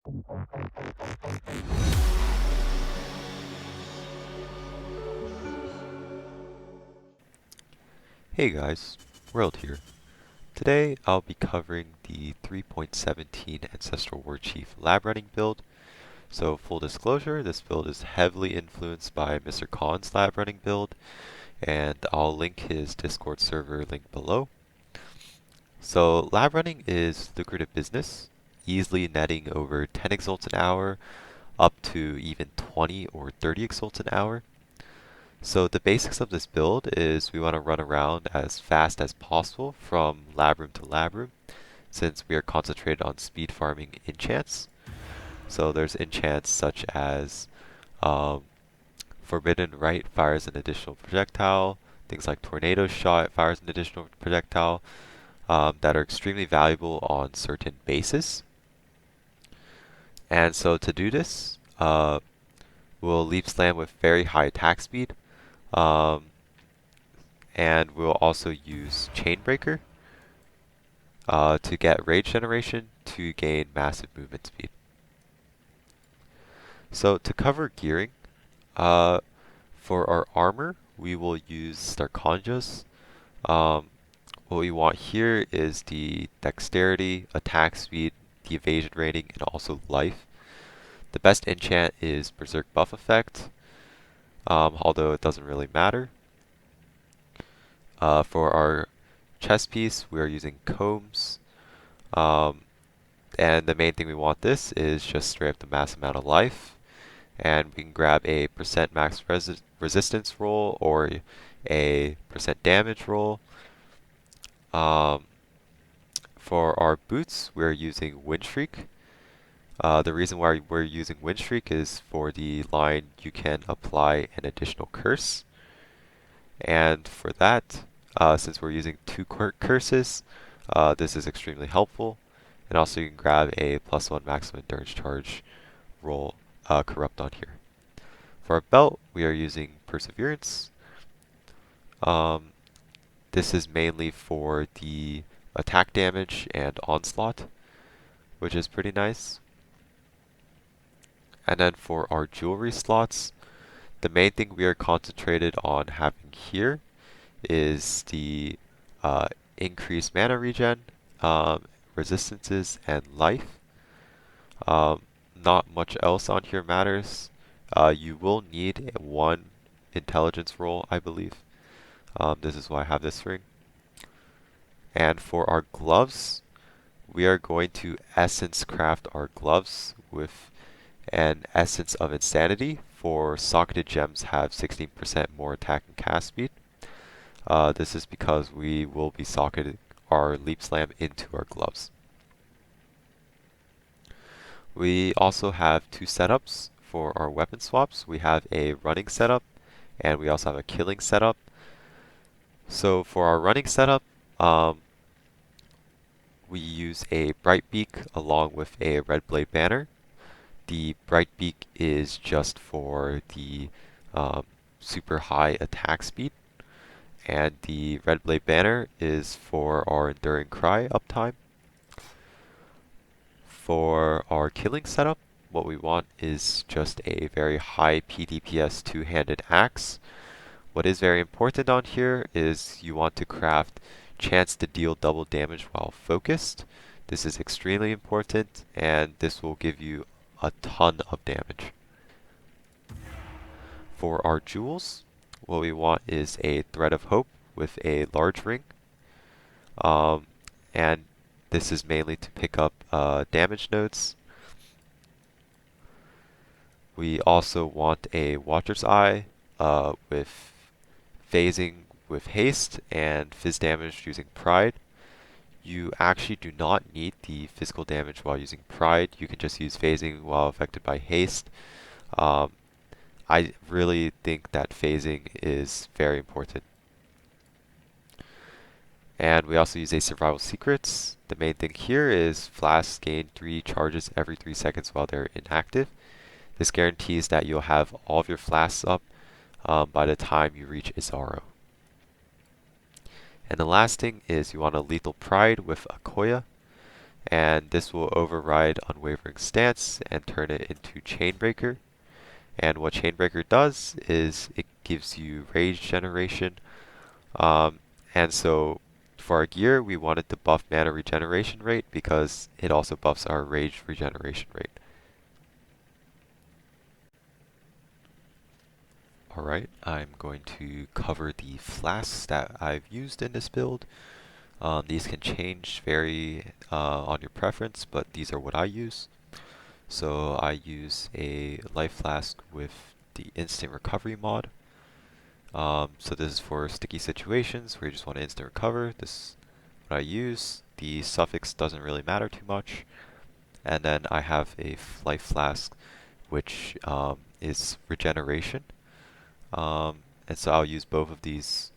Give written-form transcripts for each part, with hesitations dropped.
Hey guys, World here. Today I'll be covering the 3.17 Ancestral Warchief lab running build. So full disclosure, this build is heavily influenced by Mr. Khan's lab running build, and I'll link his Discord server link below. So lab running is lucrative business, easily netting over 10 exalts an hour, up to even 20 or 30 exalts an hour. So the basics of this build is we want to run around as fast as possible from lab room to lab room, since we are concentrated on speed farming enchants. So there's enchants such as Forbidden Right fires an additional projectile, things like Tornado Shot fires an additional projectile, that are extremely valuable on certain bases. And so to do this, we'll leap slam with very high attack speed. And we'll also use Chainbreaker to get rage generation to gain massive movement speed. So to cover gearing, for our armor, we will use Starkonjas. What we want here is the dexterity, attack speed, the evasion rating, and also life. The best enchant is Berserk Buff Effect, although it doesn't really matter. For our chest piece, we are using combs. And the main thing we want this is just straight up the mass amount of life. And we can grab a percent max resistance roll or a percent damage roll. For our boots, we're using Windshriek. The reason why we're using Windshriek is for the line you can apply an additional curse. And for that, since we're using two curses, this is extremely helpful. And also you can grab a +1 maximum endurance charge roll corrupt on here. For our belt, we are using Perseverance. This is mainly for the attack damage and onslaught, which is pretty nice. And then for our jewelry slots, the main thing we are concentrated on having here is the increased mana regen, resistances, and life. Not much else on here matters. You will need one intelligence roll, I believe. This is why I have this ring. And for our gloves, we are going to essence craft our gloves with an Essence of Insanity. For socketed gems have 16% more attack and cast speed. This is because we will be socketing our leap slam into our gloves. We also have two setups for our weapon swaps. We have a running setup and we also have a killing setup. So for our running setup, we use a Bright Beak along with a Red Blade Banner. The Bright Beak is just for the super high attack speed, and the Red Blade Banner is for our Enduring Cry uptime. For our killing setup, what we want is just a very high PDPS two-handed axe. What is very important on here is you want to craft chance to deal double damage while focused. This is extremely important, and this will give you a ton of damage. For our jewels, what we want is a Thread of Hope with a large ring. And this is mainly to pick up damage nodes. We also want a Watcher's Eye with phasing with haste and fizz damage using Pride. You actually do not need the physical damage while using Pride. You can just use phasing while affected by haste. I really think that phasing is very important. And we also use a Survival Secrets. The main thing here is Flasks gain 3 charges every 3 seconds while they're inactive. This guarantees that you'll have all of your Flasks up by the time you reach Izaro. And the last thing is you want a Lethal Pride with Akoya. and this will override Unwavering Stance and turn it into Chainbreaker. And what Chainbreaker does is it gives you rage generation. And so for our gear, we wanted to buff mana regeneration rate because it also buffs our rage regeneration rate. Alright, I'm going to cover the flasks that I've used in this build. These can change, vary on your preference, but these are what I use. So I use a life flask with the instant recovery mod. So this is for sticky situations where you just want to instant recover. This is what I use. The suffix doesn't really matter too much. And then I have a life flask, which is regeneration. And so I'll use both of these.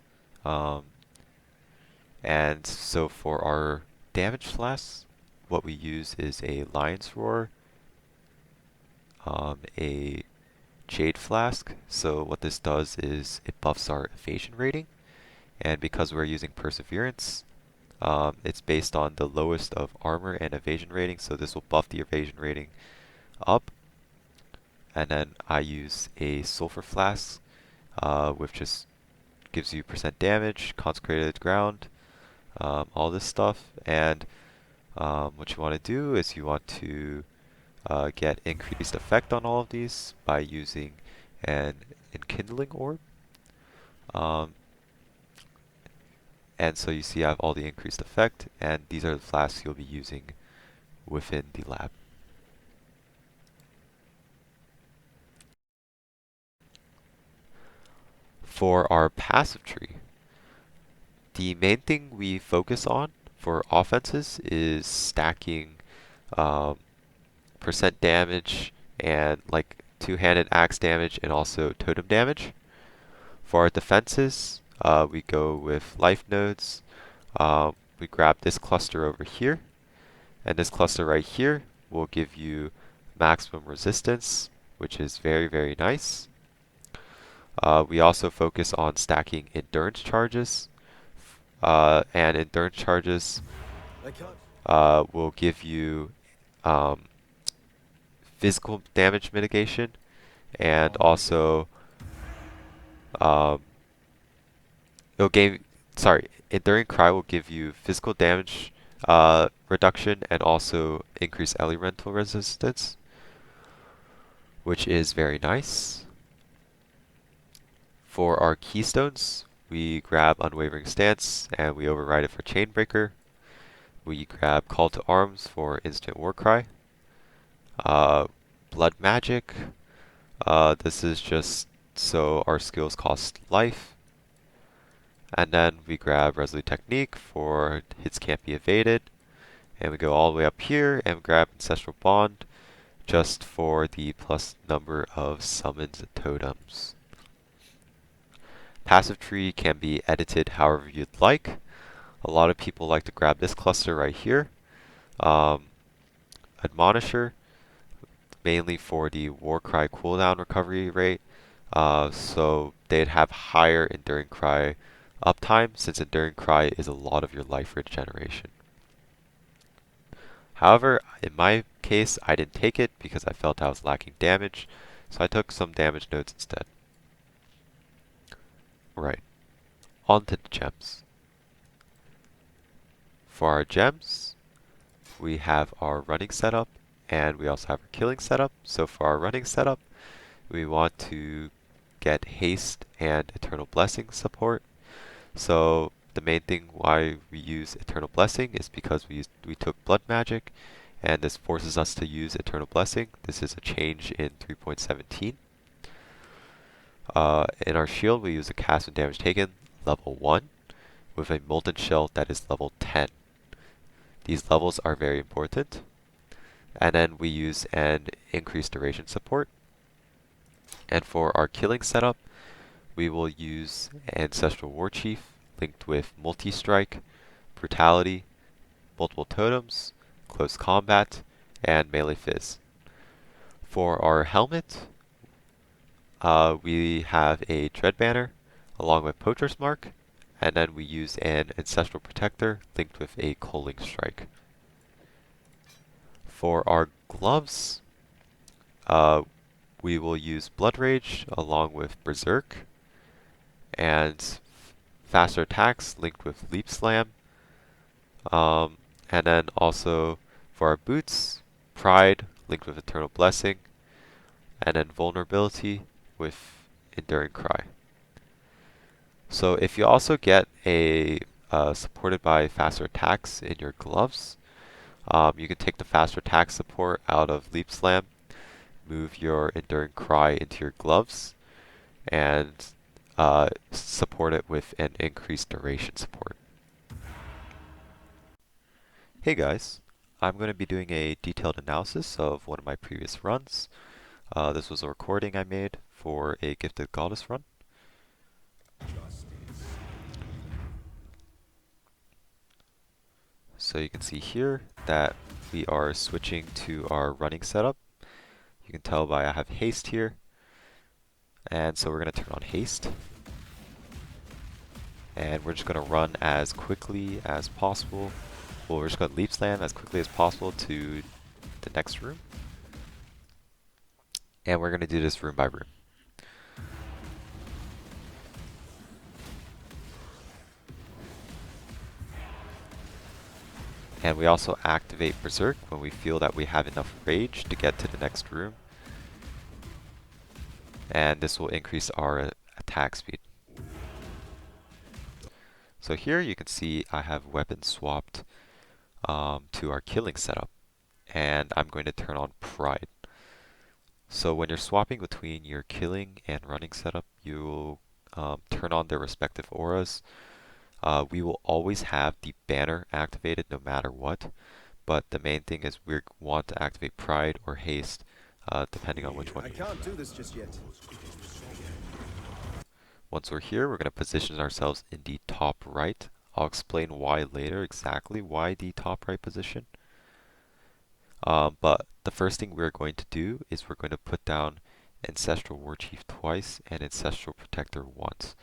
And so for our damage flasks, what we use is a Lion's Roar, a Jade Flask. So what this does is it buffs our evasion rating, and because we're using Perseverance, it's based on the lowest of armor and evasion rating, so this will buff the evasion rating up. And then I use a Sulfur Flask, which just gives you percent damage, consecrated ground, all this stuff. And what you want to do is you want to get increased effect on all of these by using an enkindling orb. And so you see I have all the increased effect, and these are the flasks you'll be using within the lab. For our passive tree, the main thing we focus on for offenses is stacking percent damage and like two-handed axe damage and also totem damage. For our defenses, we go with life nodes. We grab this cluster over here, and this cluster right here will give you maximum resistance, which is very, very nice. We also focus on stacking endurance charges, and endurance charges will give you physical damage mitigation, and also Enduring Cry will give you physical damage reduction and also increased elemental resistance, which is very nice. For our keystones, we grab Unwavering Stance and we override it for Chainbreaker. We grab Call to Arms for instant Warcry. Blood Magic. This is just so our skills cost life. And then we grab Resolute Technique for hits can't be evaded. And we go all the way up here and grab Ancestral Bond just for the plus number of summons and totems. Passive tree can be edited however you'd like. A lot of people like to grab this cluster right here. Admonisher, mainly for the Warcry cooldown recovery rate. So they'd have higher Enduring Cry uptime, since Enduring Cry is a lot of your life regeneration. However, in my case, I didn't take it because I felt I was lacking damage, so I took some damage nodes instead. Right, on to the gems. For our gems, we have our running setup, and we also have our killing setup. So for our running setup, we want to get haste and eternal blessing support. So the main thing why we use Eternal Blessing is because we took Blood Magic, and this forces us to use Eternal Blessing. This is a change in 3.17. In our shield, we use a cast and damage taken level 1 with a Molten Shell that is level 10. These levels are very important. And then we use an increased duration support. And for our killing setup, we will use Ancestral Warchief linked with Multi-Strike, Brutality, multiple totems, close combat, and melee fizz. For our helmet, we have a Dread Banner along with Poacher's Mark, and then we use an Ancestral Protector linked with a Culling Strike. For our gloves, uh, we will use Blood Rage along with Berserk and faster attacks linked with Leap Slam. And then also for our boots, Pride linked with Eternal Blessing, and then Vulnerability with Enduring Cry. So if you also get a supported by faster attacks in your gloves, you can take the faster attack support out of Leap Slam, move your Enduring Cry into your gloves, and support it with an increased duration support. Hey guys, I'm going to be doing a detailed analysis of one of my previous runs. This was a recording I made for a Gifted Goddess run. So you can see here that we are switching to our running setup. You can tell by I have haste here. And so we're going to turn on haste. And we're just going to run as quickly as possible. Well, we're just going to leap slam as quickly as possible to the next room. And we're going to do this room by room. And we also activate Berserk when we feel that we have enough rage to get to the next room. And this will increase our attack speed. So here you can see I have weapons swapped to our killing setup. And I'm going to turn on Pride. So when you're swapping between your killing and running setup, you'll turn on their respective auras. We will always have the banner activated no matter what, but the main thing is we want to activate Pride or Haste, depending on which one. I can't do this just yet. Once we're here, we're going to position ourselves in the top right. I'll explain why later, exactly why the top right position. But the first thing we're going to do is we're going to put down Ancestral Warchief twice and Ancestral Protector once.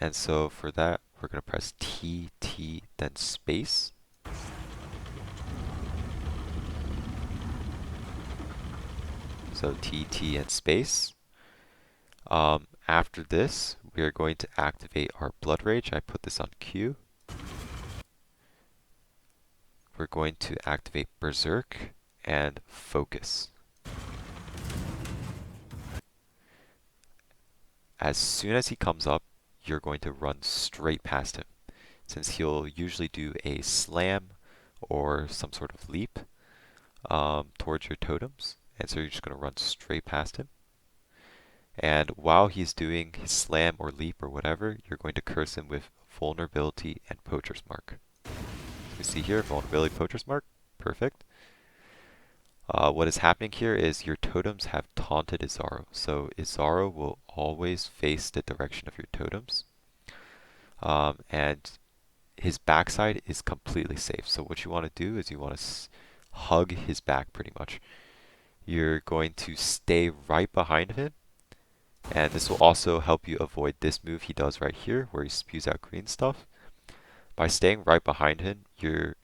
And so for that, we're going to press T, T, then space. So T, T, and space. After this, we are going to activate our Blood Rage. I put this on Q. We're going to activate Berserk and Focus. As soon as he comes up, you're going to run straight past him, since he'll usually do a slam or some sort of leap towards your totems, and so you're just going to run straight past him. And while he's doing his slam or leap or whatever, you're going to curse him with Vulnerability and Poacher's Mark. So you see here, Vulnerability, Poacher's Mark, perfect. What is happening here is your totems have taunted Exile, so Exile will always face the direction of your totems, and his backside is completely safe. So what you want to do is you want to hug his back pretty much. You're going to stay right behind him, and this will also help you avoid this move he does right here where he spews out green stuff. By staying right behind him, you're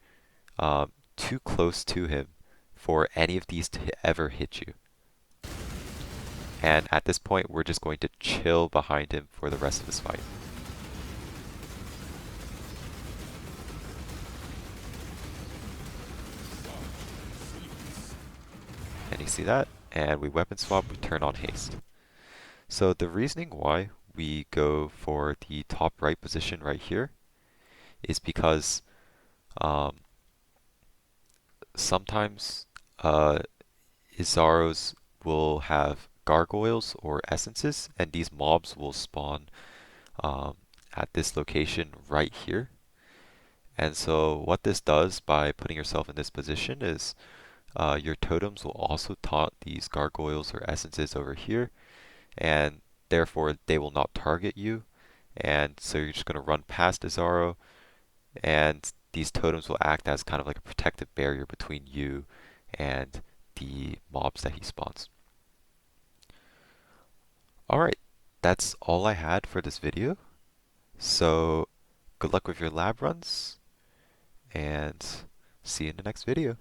too close to him for any of these to ever hit you. And at this point, we're just going to chill behind him for the rest of this fight. And you see that? And we weapon swap, we turn on haste. So the reasoning why we go for the top right position right here is because sometimes Izaros will have gargoyles or essences, and these mobs will spawn at this location right here. And so what this does by putting yourself in this position is your totems will also taunt these gargoyles or essences over here, and therefore they will not target you. And so you're just going to run past Exile, and these totems will act as kind of like a protective barrier between you and the mobs that he spawns. Alright, that's all I had for this video. So good luck with your lab runs, and see you in the next video.